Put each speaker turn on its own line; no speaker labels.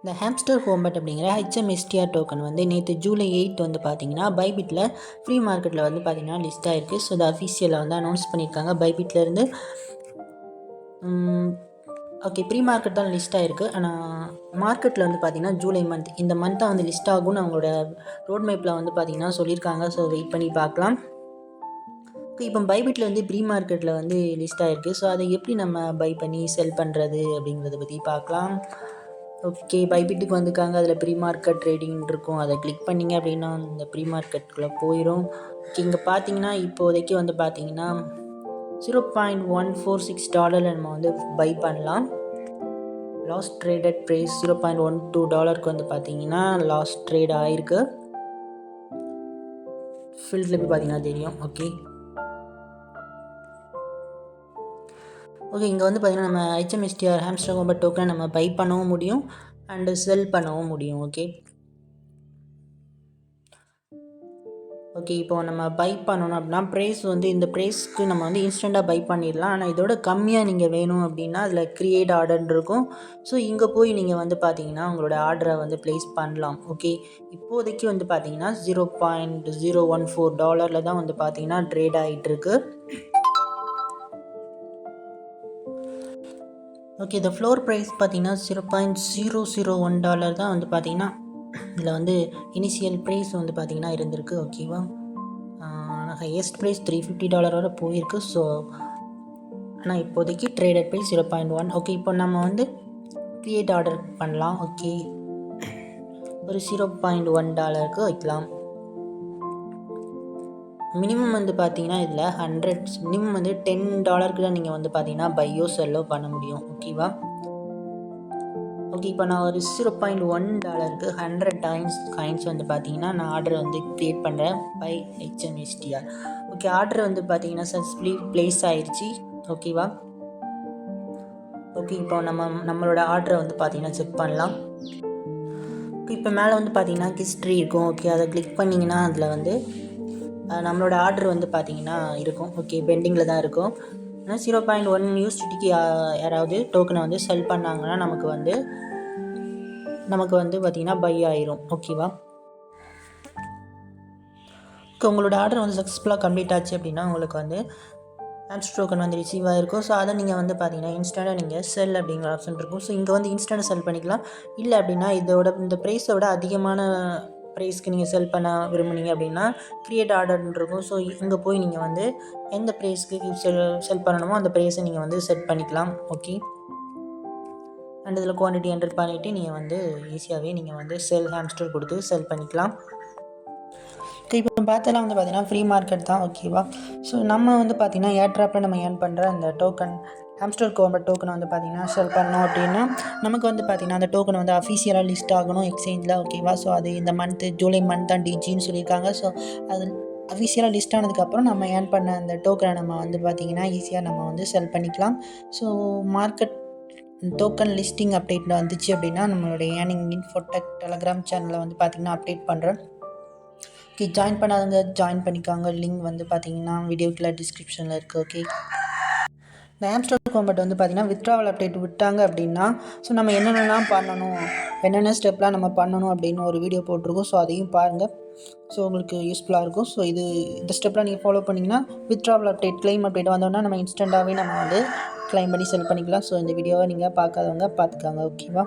இந்த ஹாம்ஸ்டர் கோம்பட் அப்படிங்கிற HMSTR token வந்து நேற்று ஜூலை 8 வந்து பார்த்தீங்கன்னா பைபிட்டில் ஃப்ரீ மார்க்கெட்டில் வந்து பார்த்தீங்கன்னா லிஸ்ட் ஆகிருக்கு. ஸோ அது அஃபீஷியலாக வந்து அனௌன்ஸ் பண்ணியிருக்காங்க பைபிட்லேருந்து. ஓகே, ப்ரீ மார்க்கெட் தான் லிஸ்ட் ஆகிருக்கு. ஆனால் மார்க்கெட்டில் வந்து பார்த்திங்கன்னா ஜூலை இந்த மந்த்தாக வந்து லிஸ்ட் ஆகும்னு அவங்களோட ரோட் மேப்பில் வந்து பார்த்திங்கன்னா சொல்லியிருக்காங்க. ஸோ வெயிட் பண்ணி பார்க்கலாம். இப்போ பைபிட்டில் வந்து ப்ரீ மார்க்கெட்டில் வந்து லிஸ்ட் ஆகிருக்கு. ஸோ அதை எப்படி நம்ம பை பண்ணி செல் பண்ணுறது அப்படிங்கிறத பற்றி பார்க்கலாம். ஓகே, பைபிட்டுக்கு வந்துருக்காங்க. அதில் ப்ரீ மார்க்கெட் ட்ரேடிங் இருக்கும். அதை கிளிக் பண்ணிங்க அப்படின்னா இந்த ப்ரீ மார்க்கெட்டுக்குள்ளே போயிடும். ஓகே, இங்கே பார்த்தீங்கன்னா இப்போதைக்கு வந்து பார்த்தீங்கன்னா $0.146 நம்ம வந்து பை பண்ணலாம். லாஸ்ட் ட்ரேடட் ப்ரைஸ் $0.12 வந்து பார்த்தீங்கன்னா லாஸ்ட் ட்ரேட் ஆகிருக்கு. ஃபீல்டில் போய் பார்த்தீங்கன்னா தெரியும். ஓகே, இங்கே வந்து பார்த்திங்கன்னா நம்ம HMSTR ஹாம்ஸ்டர் கோம்பட் டோக்கனை நம்ம பை பண்ணவும் முடியும் அண்டு செல் பண்ணவும் முடியும். ஓகே, இப்போ நம்ம பை பண்ணணும் அப்படின்னா ப்ரைஸ் வந்து இந்த ப்ரைஸ்க்கு நம்ம வந்து இன்ஸ்டண்ட்டாக பை பண்ணிடலாம். ஆனால் இதோட கம்மியாக நீங்கள் வேணும் அப்படின்னா அதில் க்ரியேட் ஆர்டர்னு இருக்கும். ஸோ இங்கே போய் நீங்கள் வந்து பார்த்தீங்கன்னா உங்களோட ஆர்டரை வந்து ப்ளேஸ் பண்ணலாம். ஓகே, இப்போதைக்கு வந்து பார்த்தீங்கன்னா $0.014 தான் வந்து பார்த்தீங்கன்னா ட்ரேட் ஆகிட்டுருக்கு. ஓகே, இந்த ஃப்ளோர் ப்ரைஸ் பார்த்தீங்கன்னா $0.001 தான் வந்து பார்த்தீங்கன்னா இதில் வந்து இனிஷியல் ப்ரைஸ் வந்து பார்த்தீங்கன்னா இருந்திருக்கு. ஓகேவா, ஹையஸ்ட் ப்ரைஸ் $350 வரை போயிருக்கு. ஸோ ஆனால் இப்போதைக்கு ட்ரேடட் ப்ரைஸ் 0.1. ஓகே, இப்போ நம்ம வந்து க்ரியேட் ஆர்டர் பண்ணலாம். ஓகே, ஒரு $0.1 வைக்கலாம். மினிமம் வந்து பார்த்தீங்கன்னா இதில் 100 மினிமம் வந்து $10 தான் நீங்கள் வந்து பார்த்தீங்கன்னா பையோ செல்லோ பண்ண முடியும். ஓகேவா, ஓகே, இப்போ நான் ஒரு $0.1 100 காயின்ஸ் வந்து பார்த்தீங்கன்னா நான் ஆர்டர் வந்து க்ரியேட் பண்ணுறேன் பை HMSTR. ஓகே, ஆர்டர் வந்து பார்த்தீங்கன்னா சக்ஸஸ்ஃபுல்லி ப்ளேஸ் ஆயிடுச்சு. ஓகேவா, ஓகே, இப்போ நம்மளோட ஆர்டரை வந்து பார்த்தீங்கன்னா செக் பண்ணலாம். இப்போ மேலே வந்து பார்த்தீங்கன்னா ஹிஸ்ட்ரி இருக்கும். ஓகே, அதை கிளிக் பண்ணிங்கன்னா அதில் வந்து நம்மளோட ஆர்டர் வந்து பார்த்தீங்கன்னா இருக்கும். ஓகே, பெண்டிங்கில் தான் இருக்கும். ஆனால் 0.1 USDTக்கு யாராவது டோக்கனை வந்து செல் பண்ணாங்கன்னா நமக்கு வந்து பார்த்திங்கன்னா பை ஆயிரும். ஓகேவா, உங்களோட ஆர்டர் வந்து சக்ஸஸ்ஃபுல்லாக கம்ப்ளீட் ஆச்சு அப்படின்னா உங்களுக்கு வந்து ஹாம்ஸ்டர் டோக்கன் வந்து ரிசீவ் ஆகிருக்கும். ஸோ அதை நீங்கள் வந்து பார்த்தீங்கன்னா இன்ஸ்டண்ட்டாக நீங்கள் செல் அப்படிங்கிற ஆப்ஷன் இருக்கும். ஸோ இங்கே வந்து இன்ஸ்டண்ட்டாக செல் பண்ணிக்கலாம். இல்லை அப்படின்னா இந்த ப்ரைஸோட அதிகமான ப்ரைஸ்க்கு நீங்கள் செல் பண்ண விரும்புனீங்க அப்படின்னா க்ரியேட் ஆர்டர்னு இருக்கும். ஸோ இங்கே போய் நீங்கள் வந்து எந்த ப்ரைஸ்க்கு செல் பண்ணணுமோ அந்த ப்ரைஸை நீங்கள் வந்து செட் பண்ணிக்கலாம். ஓகே, அண்ட் இதில் குவான்டிட்டி என்டர் பண்ணிவிட்டு நீங்கள் வந்து ஈஸியாகவே நீங்கள் வந்து ஹாம்ஸ்டர் கொடுத்து செல் பண்ணிக்கலாம். இப்போ பார்த்தெல்லாம் வந்து பார்த்திங்கன்னா ஃப்ரீ மார்க்கெட் தான். ஓகேவா, ஸோ நம்ம வந்து பார்த்திங்கன்னா ஏர்ட்ராப்பில் நம்ம ஏர்ன் பண்ணுற அந்த டோக்கன் ஹாம்ஸ்டர் கோம்பட் டோக்கனை வந்து பார்த்திங்கன்னா செல் பண்ணோம் அப்படின்னா நமக்கு வந்து பார்த்திங்கன்னா அந்த டோக்கன் வந்து அஃபீஷியலாக லிஸ்ட் ஆகணும் எக்ஸ்சேஞ்சில். ஓகேவா, ஸோ அது இந்த ஜூலை மந்த் தான் டிஜின்னு சொல்லியிருக்காங்க. ஸோ அது அஃபீஷியலாக லிஸ்ட் ஆனதுக்கப்புறம் நம்ம ஏர்ன் பண்ண அந்த டோக்கனை நம்ம வந்து பார்த்திங்கன்னா ஈஸியாக நம்ம வந்து செல் பண்ணிக்கலாம். So market token listing update வந்துச்சு அப்படின்னா நம்மளுடைய ஏர்னிங் இன்ஃபோடெக் டெலகிராம் சேனலில் வந்து பார்த்திங்கன்னா அப்டேட் பண்ணுறேன். ஓகே, ஜாயின் பண்ணாதவங்க ஜாயின் பண்ணிக்காங்க. லிங்க் வந்து பார்த்தீங்கன்னா வீடியோக்குள்ள டிஸ்கிரிப்ஷனில் இருக்குது. ஓகே, இந்த ஹாம்ஸ்டர் கோம்பட் வந்து பார்த்திங்கன்னா வித்ட்ராவல் அப்டேட் விட்டாங்க அப்படின்னா ஸோ நம்ம என்னென்னலாம் பண்ணணும், என்னென்ன ஸ்டெப்லாம் நம்ம பண்ணணும் அப்படின்னு ஒரு வீடியோ போட்டிருக்கோம். ஸோ அதையும் பாருங்கள். ஸோ உங்களுக்கு யூஸ்ஃபுல்லாக இருக்கும். ஸோ இந்த ஸ்டெப்லாம் நீங்கள் ஃபாலோ பண்ணிங்கன்னா வித்ட்ராவல் அப்டேட் கிளைம் அப்டேட் வந்தோன்னா நம்ம இன்ஸ்டண்ட்டாகவே நம்ம வந்து கிளைம் பண்ணி செல் பண்ணிக்கலாம். ஸோ இந்த வீடியோவை நீங்கள் பார்க்காதவங்க பார்த்துக்காங்க. ஓகேவா.